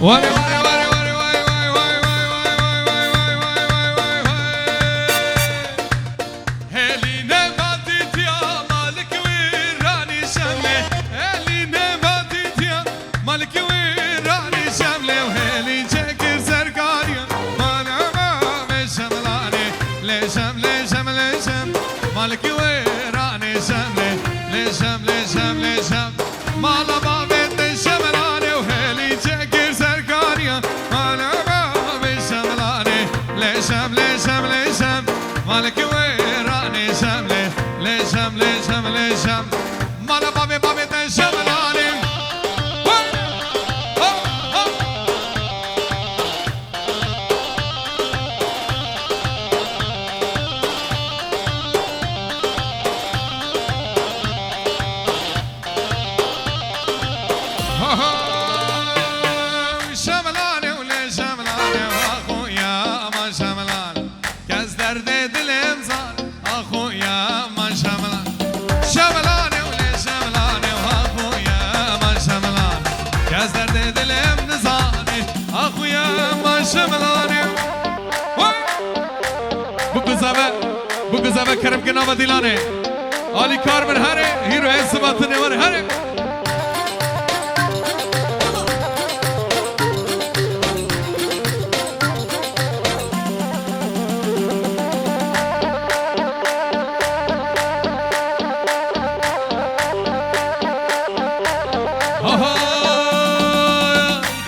واري واري واري واري هلي نباتت يا مالك ويراني شمله هلي نباتت يا مالك ويراني شمله وهلي جاكر زرقانيا مانا ما شملاني لشم لشم لشم مالك ويراني شمله لشم لشم لشم مالا بابت شملاني وهلي جاكر زرقانيا مانا ما شملاني لشم لشم لشم مالك ويراني شمله لشم لشم لشم مالا بابي بابي تشملاني شملاني ولا شملاني واخويا ما شملان كاس درد دلم زار اخويا ما شملان شملاني ولا شملاني واخويا ما شملان كاس درد دلم نزاني اخويا ما شملاني bu kıza kerem kenava dilane Ali Karmen hare hero esbatını var hare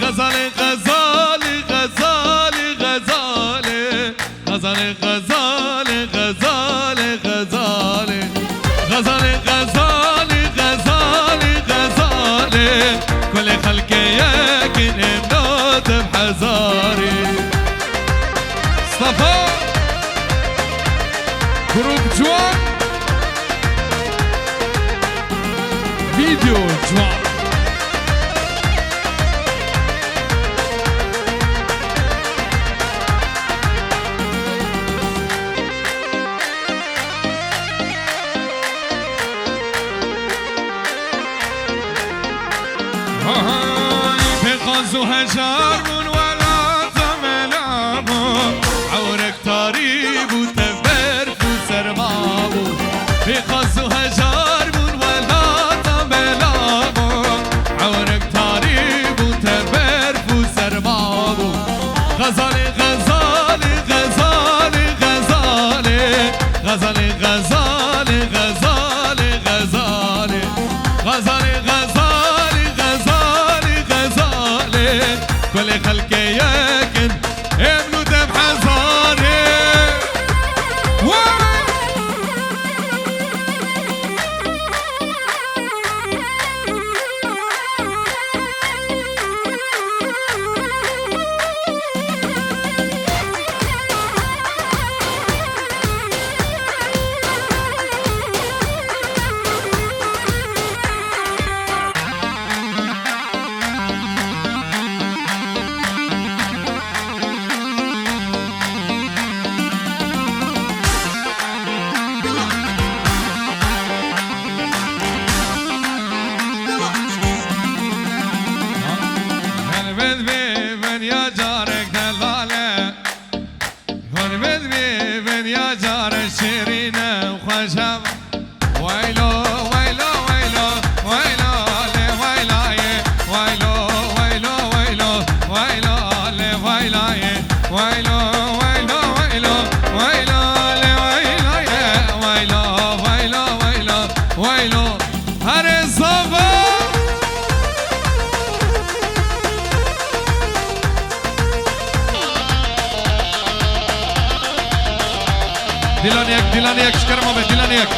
غزالي غزالي غزالي غزالي غزالي غزالي غزالي غزالي غزالي غزالي غزالي غزالي كل خلقي ياكن النوت بحزاري صفا جروب جوان فيديو جوان بغزو هجار ولا ثملابو عورك طريب وتفرف وسرمابو بغزو هجار ولا ثملابو عورك طريب وتفرف وسرمابو غزالي غزالي غزالي غزالي غزالي غزالي غزالي غزالي غزالي غزالي كل خلقي ياكن ابنو دم حزاني يا جارك دلالة هون بدبي بن يا جارك شيرينة وخشب ويلو ويلو ويلو ويلو لي ويلاي ويلو ويلو ويلو ويلو لي ويلاي ويلو ويلو ويلو ويلو لي ويلاي ويلو ويلو ويلو ويلو هري صفا ديلانيك شكرا ماما ديلانيك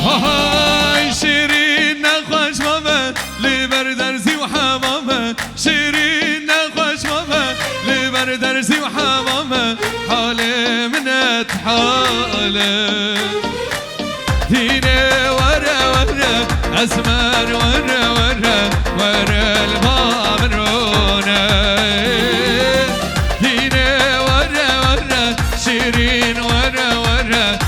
هاي شيرين نخوش ماما لبردرزي وحمامة شيرين نخوش ماما لبردرزي وحمامة حالي من حالي ديني ورا ورا أسمر ورا ورا ورا الباب رونا ديني ورا ورا شيرين ورا ورا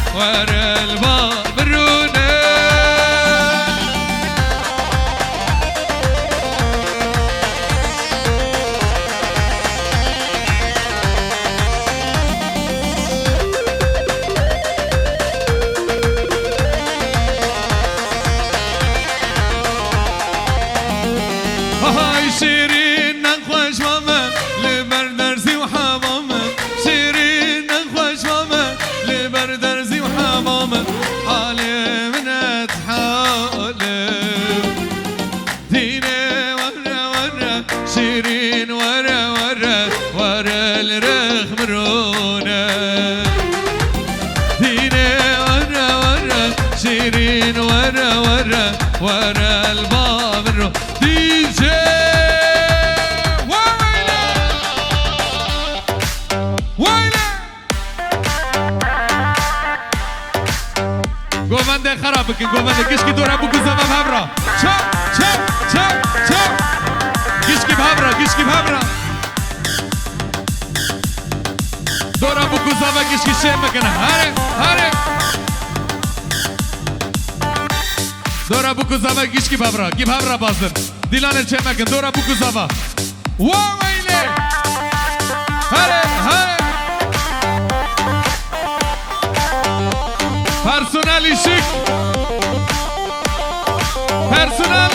ورا الباب نروح دي جي ويلي گوونده خراب بکن گوونده گشکی دور ابو گزا و بابرا چپ چپ چپ چپ گشکی بابرا دور ابو گزا و گشکی شیر بکنه هره دور ابو گزا و گشکی بابرا گی بابرا بازن دیلانه چه مکن دور ابو گزا و ویلی هره پرسونالی شک پرسونال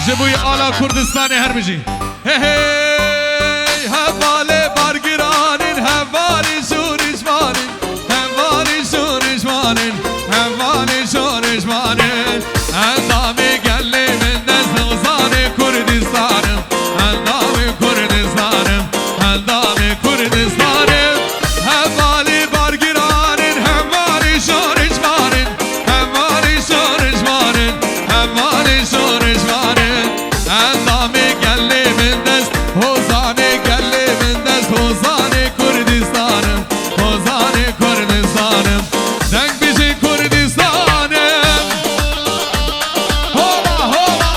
جبوی آلا کردستان هر بجی هی هواله بارگرانین هوالی شورشمانین هوالی شورشمانین هوالی شورشمانین اندامی گلی من دست اوزان کردستانم اندامی کردستانم اندامی کردستانم هوالی بارگرانین هوالی شورشمانین هوالی شورشمانین هوالی شورشمانین اندامی گلی من دست اوزان گلی من دست اوزان کردستانم اوزان کردستانم دنگ بیشی کردستانم هولا هولا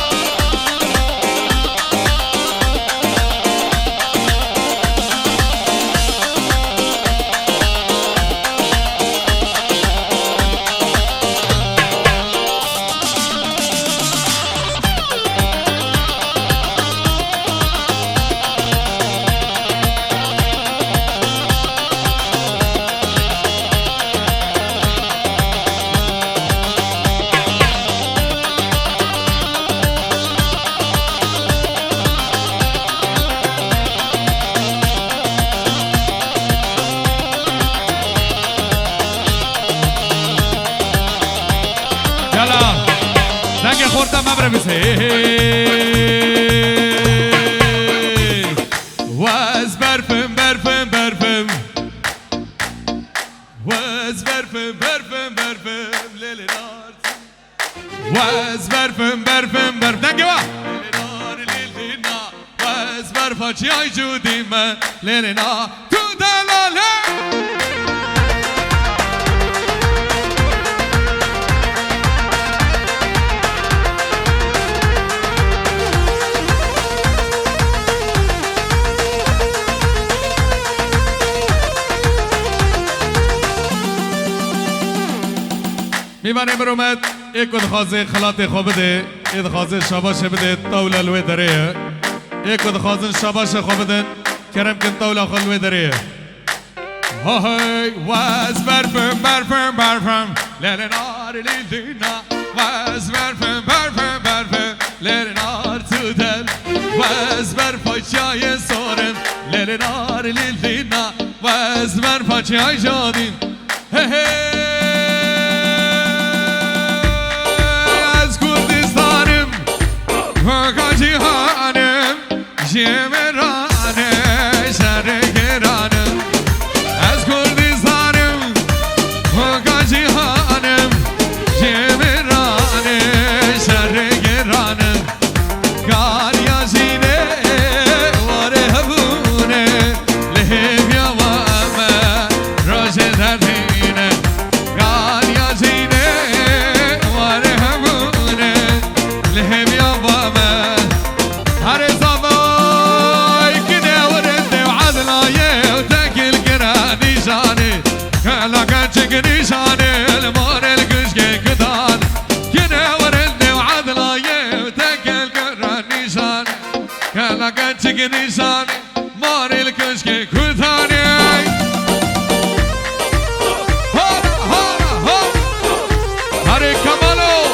يلا دنگ خورده مبره بسه واز برفم برفم برفم واز برفم برفم برفم لیلی نار واز برفم برفم برفم دنگ با لیلی نار لیلی نار واز برفا چی های جودی من لیلی نار تو دلاله میوانه برومد یک دخوازه خلات خواب بده یک دخوازه شاباش بده طاوله لوی داره یک دخوازه شاباش خواب بده کرم کن طاوله خلوی داره های واز برفم برفم برفم لیل نار لیلینا واز برفم برفم برفم لیل نار تو دل واز برپاچای سورم لیل نار لیلینا واز برپاچای جادین فقط جهانم جمرانه شرگرانم از کردستانم فقط جهانم جمرانه شرگرانم کاریا زینه واره هبونه لحبیا و امه راج دردینه کاریا زینه واره هبونه لحبیا و نشانه المار الكشكي كدان كنا ورد وعدلايه وتكل كران نشانه كلا كتشك نشانه مار الكشكي كداني هلا هلا هلا هاري كمالو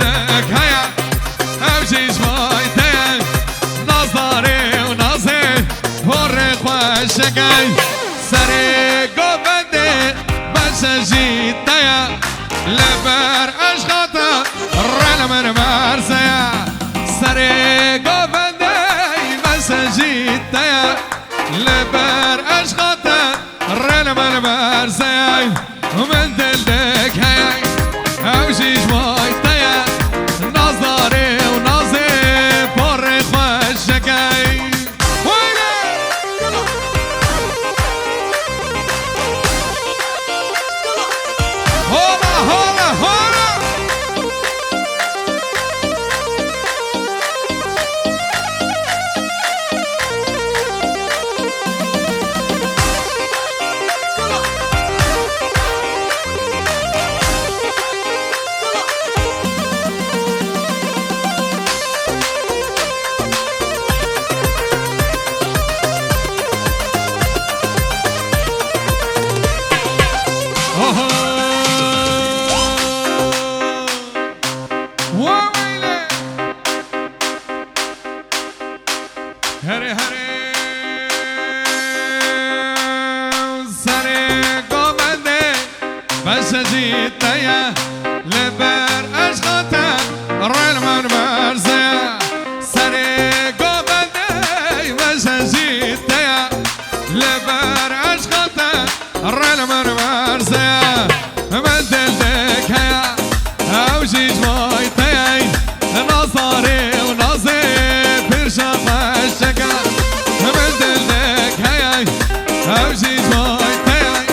دلك هيا اوجيش مايتين نظري ونظر هورق وشكاي سري قبدي بس جيتايا لبر اشخاطا رنا من مرسيا سري قبدي بس جيتايا لبر اشخاطا رنا من مرسيا ومن دلك هيا اوجيش مايتايا نظري ونظر هورق وشكاي هري هري سري قومندي بس جيتايا لبر اشخاطا رلمان مرزيا سري قومندي بس جيتايا لبر اشخاطا رلمان مرزيا مدلك هيا اوجيج مايتاي نظري ونظري برشا الشكا مدلك هيا اوجيج مايتاي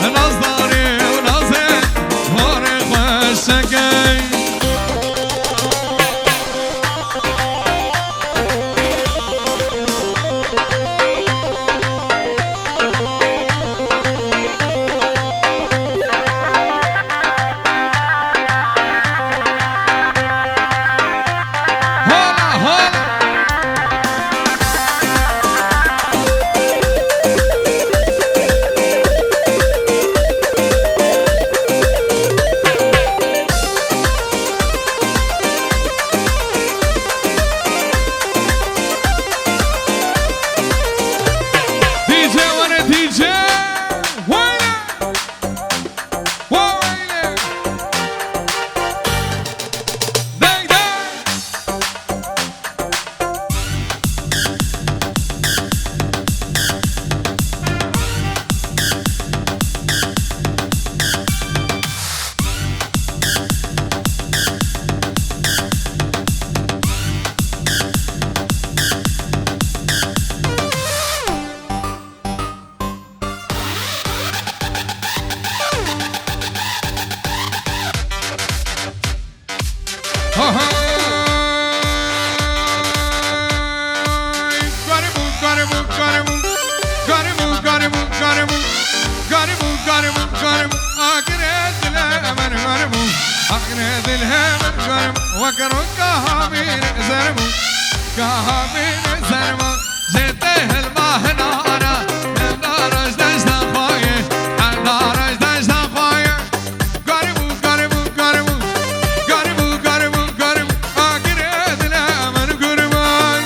نظري ونظري هورق والشكا وكرك كهامين زرمو كهامين زرمو زيته الماهنا انا الدارج دجنا خايه الدارج دجنا خايه قربو قربو قربو قربو قربو قربو اقرد الامن قربان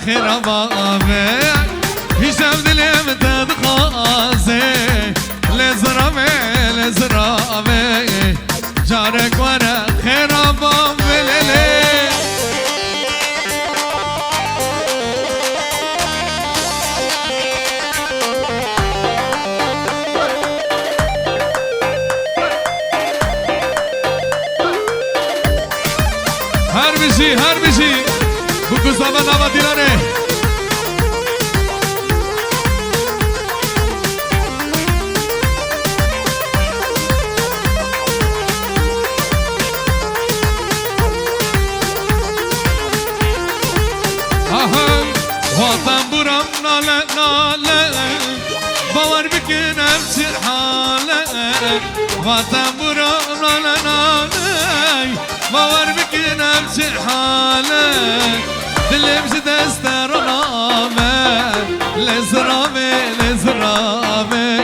خير بابي هشام دليم تدخازي لزرامي لزرامي جارك وانا خير بابي ليلي هر بشي بگو زمان آمدیرانه آهای وطن برم ناله ناله باور بکنم چه حاله وطن برم ناله ناله باور بکنم چه حاله دلم شد استرامه لزرامه لزرامه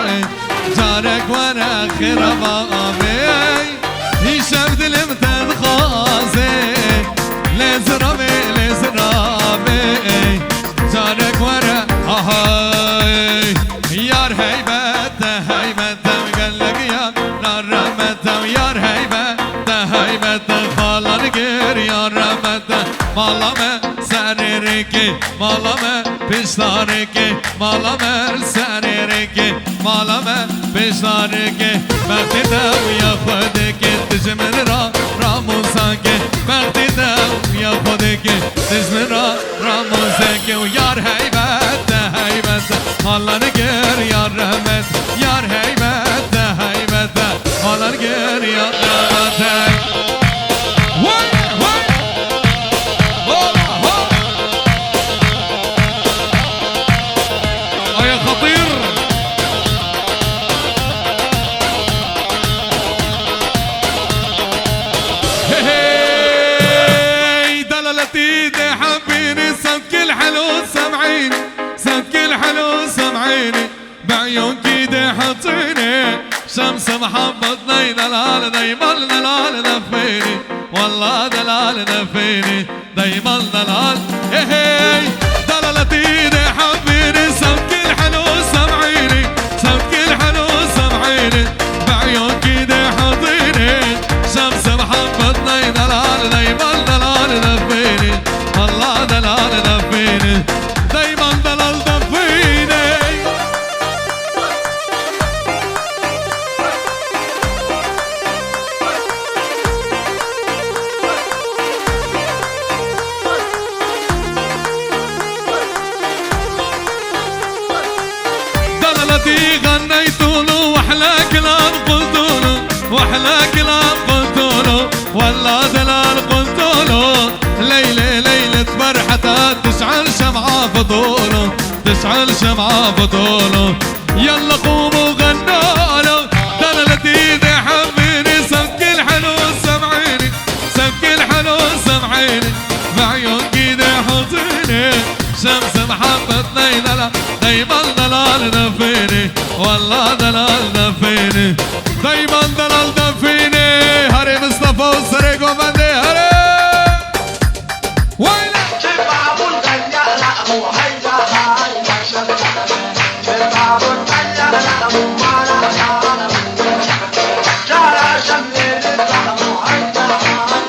جارك وانا خير بابي هشام دلم تنخازي لزرامه لزرامه جارك وانا هاي يار هيبت هيبت قلق يا نار رمت يار هيبت هيبت خالان گیر یار رحمت مالامه سررکی مالامه پیشتارکی مالامه سررکی مالامه پیشتارکی وقتی دو یا خودکی دشمن را راموزانکی وقتی دو یا خودکی دشمن را راموزانکی و یار هیبت هیبت خالان گیر یار رحمت یار هیبت هیبت خالان گیر یار رحمت شمس محبتنا دلال دايما دلال دفيني والله دلال دفيني دايما دلال هي دلالتي دي حبيني سمك الحلو سمعيني سمك الحلو سمعيني بعيونك دي حطيني شمس محبتنا دلال دايما دلال دفيني والله دلال دفيني دايما دلال دفيني غنيتوله واحلى كلام قلتوله واحلى كلام قلتوله والله دلال قلتوله ليلة ليلة فرحته تشعل شمعة فضوله تشعل شمعة فضوله يلا قوموا غنوله دلالتي دي حبيني سمك الحلو سمعيني سمك الحلو سمعيني بعيونك دي حطيني شمس محبتنا دلال دايما دلال دفيني والله دلال دفيني دايما دلال دفيني هري مصطفى وسريق وبندي هري ويلا شباب الغيالة مو هيدا هاي شباب الغيالة مو مالا جارة شملين الطعم هيدا هاي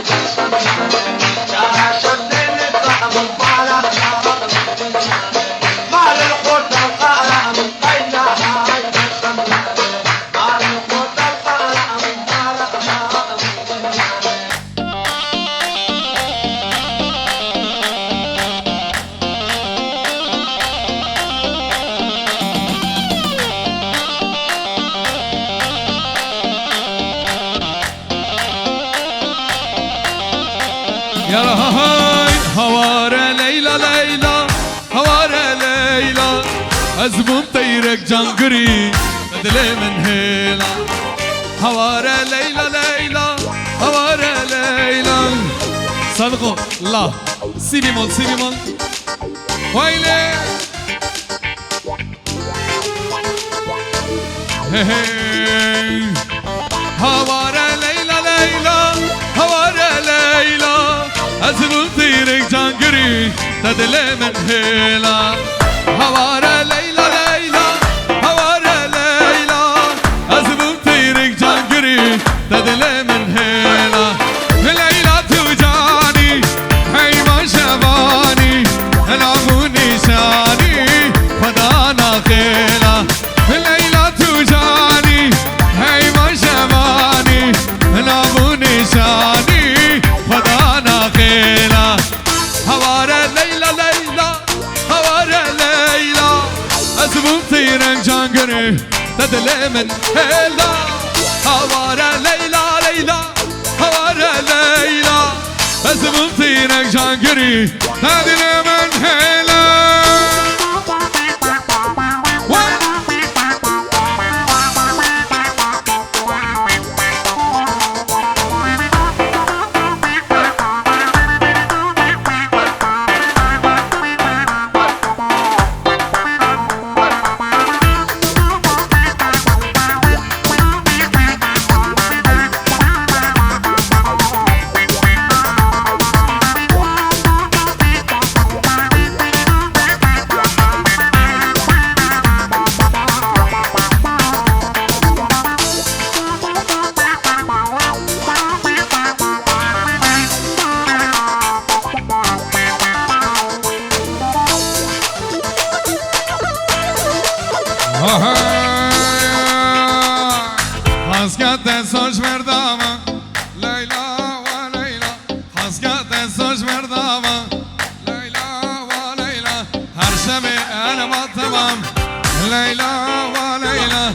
جارة شملين الطعم مالا مال الخد القلم هيدا هاي مال الخد القلم يلا هاي هوارة ليلى ليلى هوارة ليلى أزبون طيرك جنقري بدلي من هيلا هوارة ليلى ليلى هوارة ليلى صدقوا الله سي بيمول سي بيمول ويلي هي هوارة ليلى ليلى هوارة ليلى أزبون طيرك جنقري بدلي من هيلا هوارا ليلى ليلى هوارا ليلى أزبوب تيرك جانجري تدلي من هيلا ليلى توجاني هي ما شباني العموني شاني فدانا خيلا ليلى توجاني هي ما شباني العموني شاني فدانا خيلا هوارا ليلى ليلى هوارا ليلى أزبوب تيرك جانجري تدلي من هيلا هوارا ليلى ليلى هوارا ليلى أزبوب تيرك جانجري تدلي من هيلا Haskat soş merdama Leyla ve Leyla Haskat soş merdama Leyla ve Leyla Her şebi elma tamam Leyla ve Leyla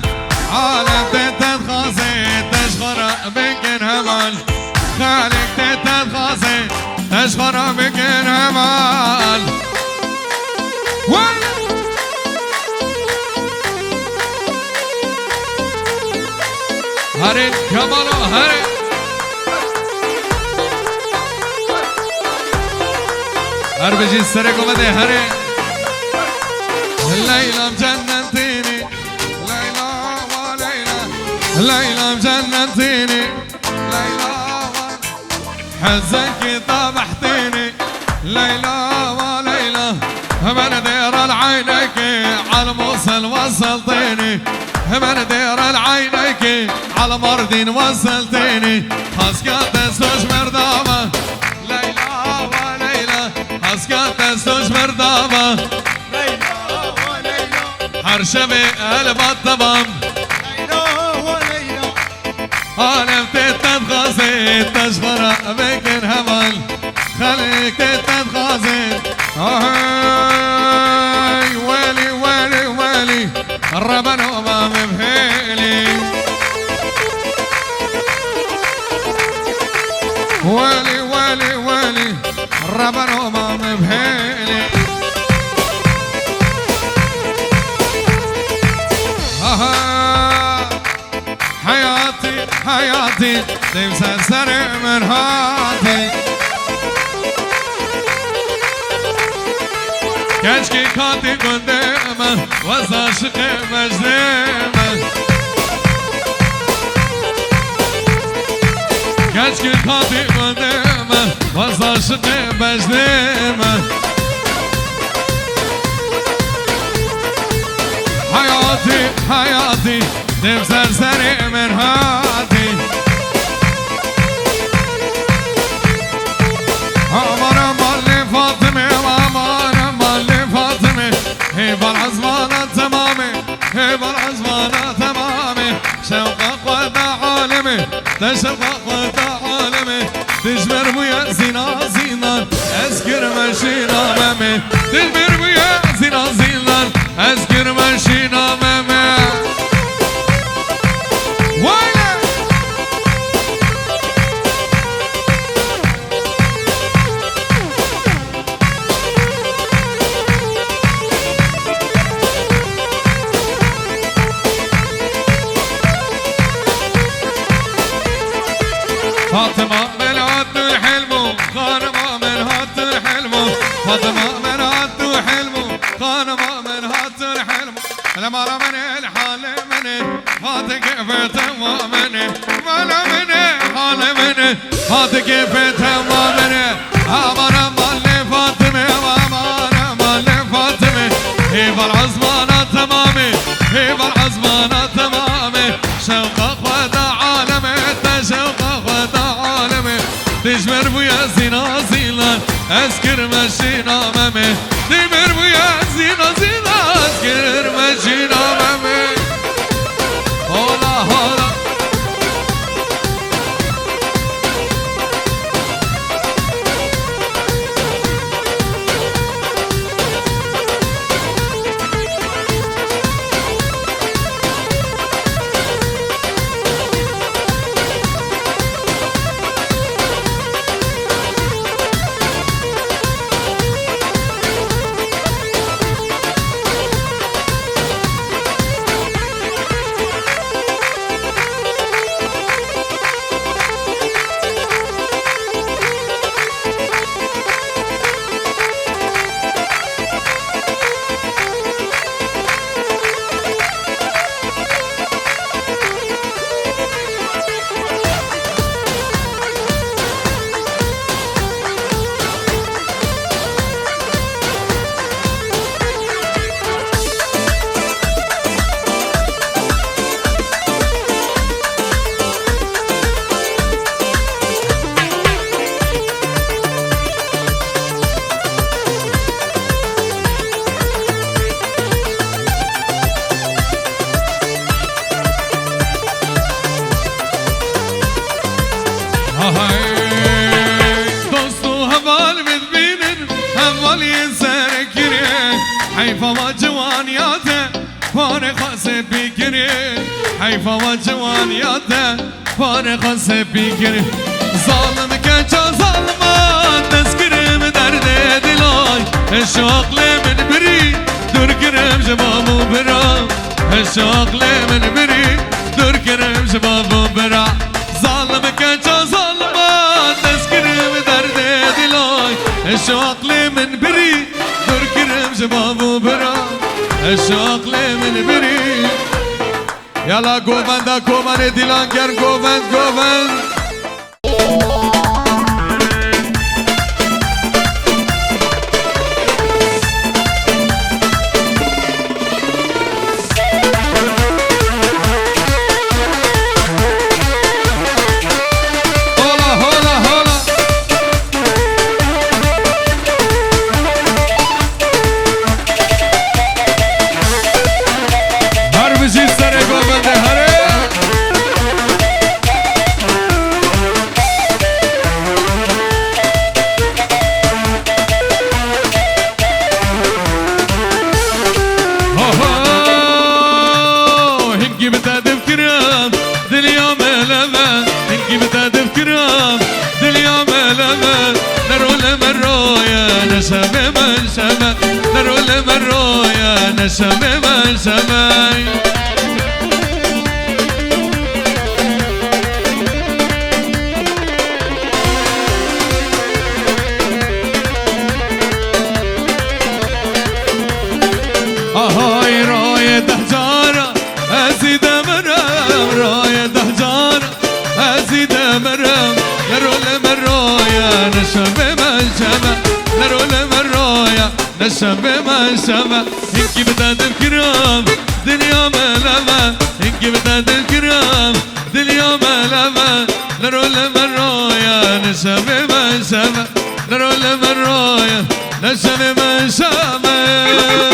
Alem tetet khazi Teşkara bikin hemen Khalik tetet khazi Teşkara bikin hemen هري كمالا هري هر بجي سرقو بدي هري ليلى مجننتيني ليلى وليلى ليلى مجننتيني ليلى حزنك طابحتيني ليلى وليلى من دير العينك على موصل وصلتيني من دير العينك على مردين وصلتيني حسكت سوش مردامة ليلى وليلى حسكت سوش مردامة ليلى وليلى حرشبي قلب التمام ليلى وليلى عالم تتنغازي تشغر بكن همال خليك تتنغازي ويلي ويلي ويلي الربن وما مبهيلي ويلي ويلي ويلي الربن وما مبهيلي حياتي حياتي تمسسر من هاتي كشكي كاتي قدامه وزاشق مجدامه كشكي كاتي قدامه وزاشق مجدامه حياتي حياتي تمسسر من هاتي أمر مالي فاطمة هيب العزمانة تمامي هيب العزمانة تمامي شوق قد عالمي تشوق قد عالمي تجبر ويا زينا زينان أذكر مشينا مامي تجبر ويا زينا زينان أذكر مشينا مامي فاطمة من عد الحلم خانمة من هات الحلم فاطمة من عد الحلم خانمة من هات الحلم لما من الحال مني هات كيف تمامني وانا من حال مني هات كيف تمامني أمر مالي فاطمة وأمر مالي هيفا العزمانة تمامي هيفا العزمانة تمامي شوق خدا عالمي تشوق خدا عالمي تجمر بويا زينا زينا أذكر مشينا مامي تجمر بويا زينا زينا أذكر مشينا مامي هولا هولا حيفا وجوانياته فارق سبيكري حيفا وجوانياته فارق سبيكري ظالم كجا ظالمان تذكرم درد دلاي الشوق من بري دور كرم جبابو برا الشوق من بري دور كرم جبابو برا ظالم كجا ظالمان تذكرم درد دلاي الشوق من بري جبابو برا الشوق من بري يلا قومندا قومن ديلان گر قومن قومن نشمه من شمای آهای رای دهجارا ازید مرم رای دهجارا ازید مرم نرول مرایا نشمه من شمای نرول مرایا نشمه من شمای إنكي بداد الكرام دنيا ملامة إنكي بداد الكرام دنيا ملامة نرول مرايا نشمي من شمة نرول مرايا نشمي من شمة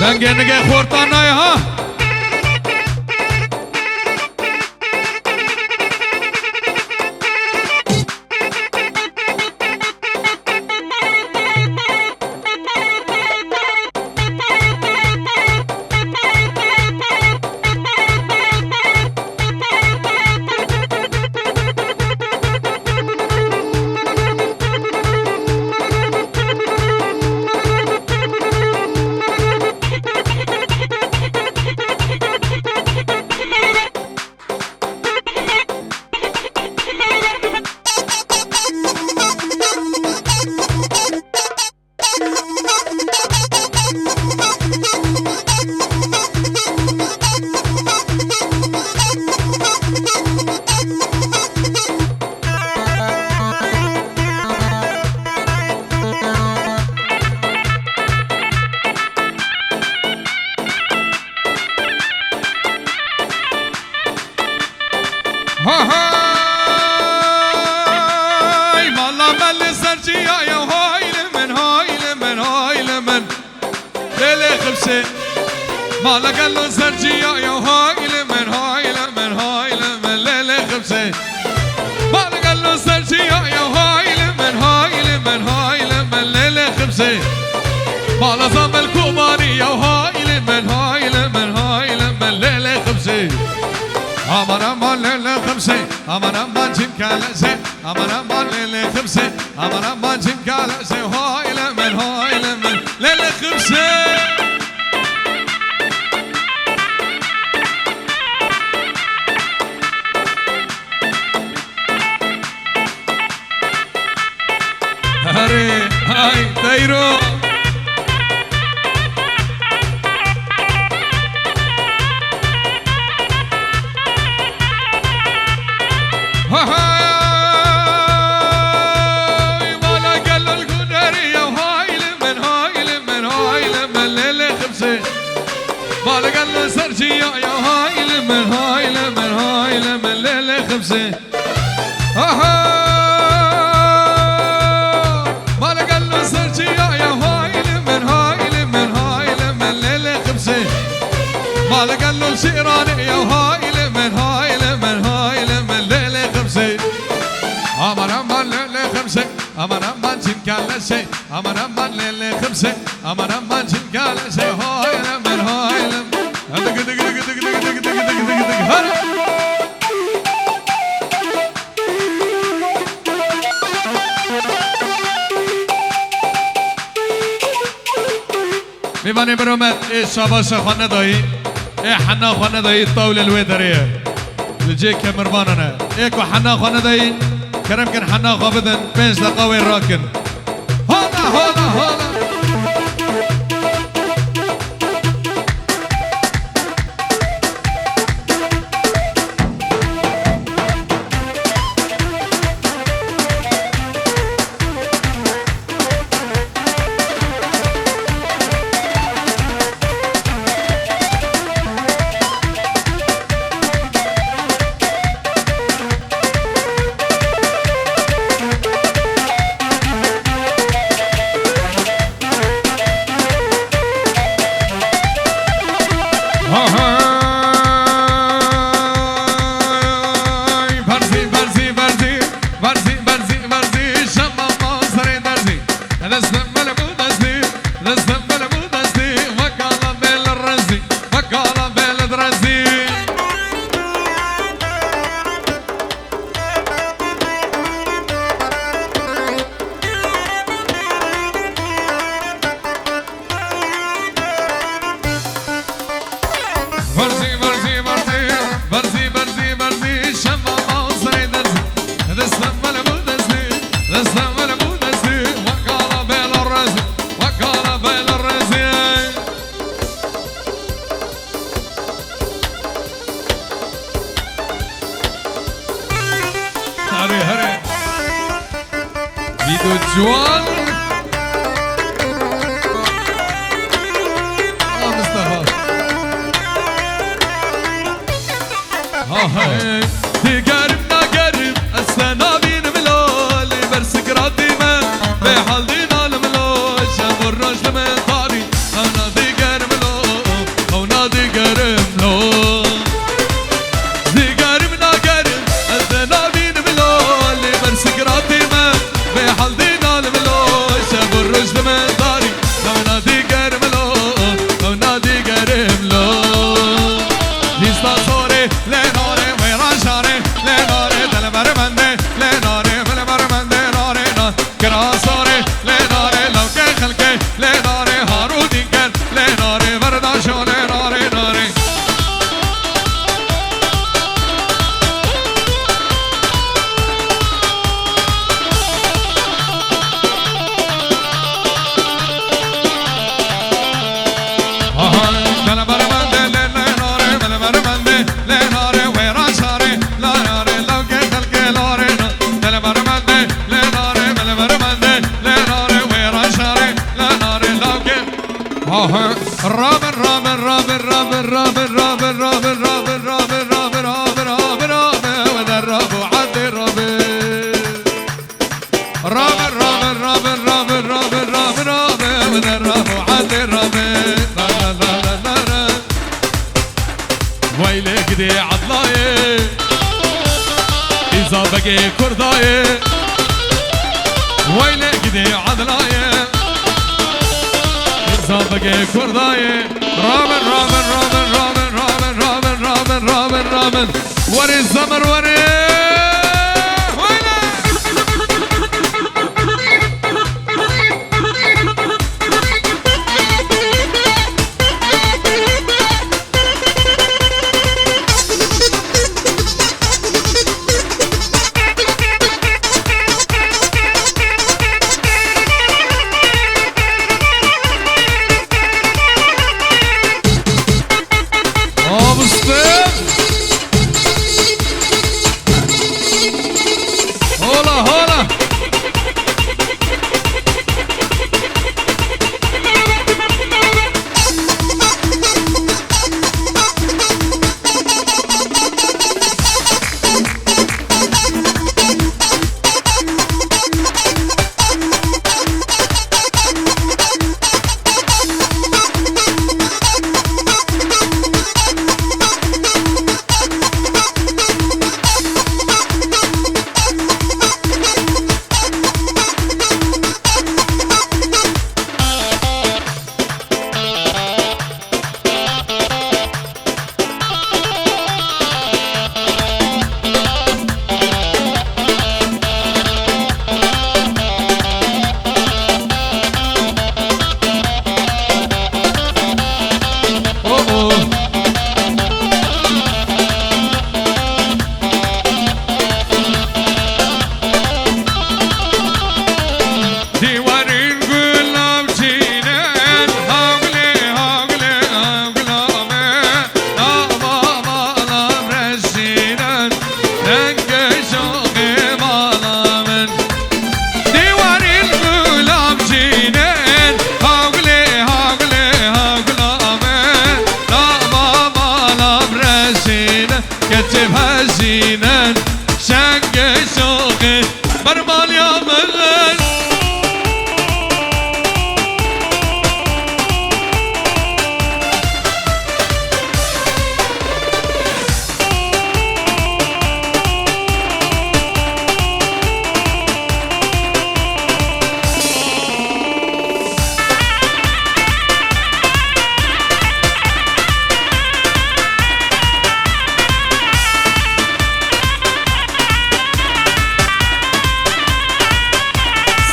دنگه نگه خورتان نایه ها هاي مالا مل سرجيا يا هاي لمن هاي لمن هاي لمن ليلي خبسة مالا قال له سرجيا يا هاي لمن هاي لمن هاي لمن ليلي خبسة مالا قال له سرجيا يا هاي لمن هاي لمن هاي لمن ليلي خبسة مالا زمل كوماني يا هاي لمن هاي لمن هاي لمن ليلي خبسة aman aman lele khmse aman aman jim kalase aman aman lele khmse aman aman jim kalase hoy lemen lele khmse hare hay tayro هاي مالا قال له القدرية وهاي لمن هاي لمن هاي لمن ليلة خمسة مالا قال له سرجية يا هاي لمن هاي لمن هاي لمن ليلة خمسة مالا قال له سرجية يا هاي لمن هاي لمن هاي لمن ليلة خمسة مالا قال له شيراني يا هاي لمن هاي لمن هاي لمن ليلة خمسة aman aman lele khmse aman aman jim kalase aman aman lele khmse aman aman jim kalase hoy lemen hoy lem dig dig dig dig dig dig dig dig dig hara میوانی برامت ای شاباش خانه دایی ای حنا خانه دایی طاول الویدریه لجی کمربانانه ای کو حنا خانه دایی كرم كن حنا غابدن 5 دقائق وين راكن هلا هلا هلا جوان مصطفى هاي تقرب نقرب السنابين ملول برسك رديمة بحال دينا الملول شام الرجل من طاري أنا تقرب ملول أو نادي قرب ملول تقرب نقرب السنابين ملول برسك رديمة بحال دينا الرجل من داري لو نادي قرم لو لو نادي قرم لو ليستا صوري لنوري ويران شاري لنوري دلبر مندي لنوري فلبر مندي نوري كرا صوري لنوري لو كي خلقي لنوري هارو دينكر لنوري برداشو لنوري نوري رابر رابر رابر رابر رابر رابر رابر رابر رابر رابر رابر رابر رابر قدي عضلاي إذا بقي كرداي ويلي قدي عضلاي إذا بقي كرداي رامن رامن رامن رامن رامن رامن رامن رامن رامن وري الزمر وري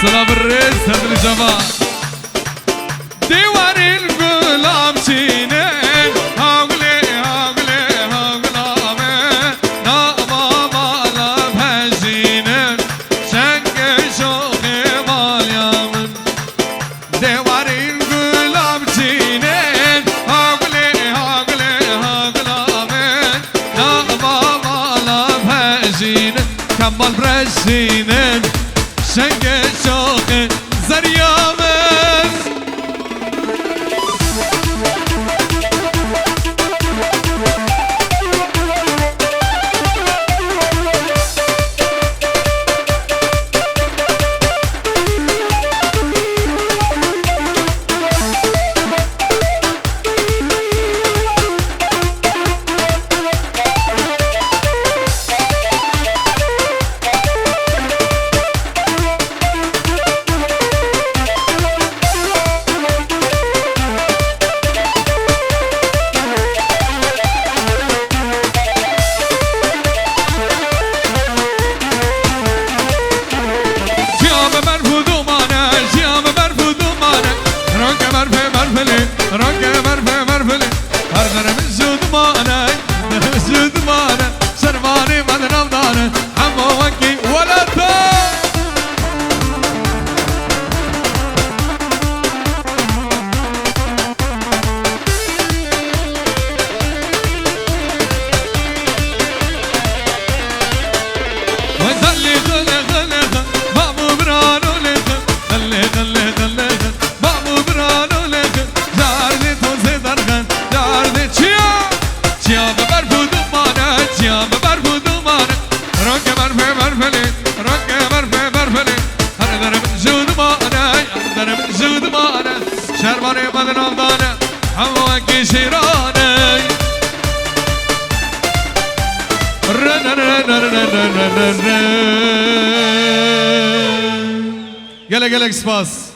سلام الرئيس هذا الجماعة ديوان الغلام شينين هاغلي هاغلي هاغلامين ناما مالام هجينين شنق شوقي ماليامن ديوان الغلام شينين هاغلي هاغلي هاغلامين ناما مالام هجينين كمال برشينين شنق شوقي زريامن گله گله سپاس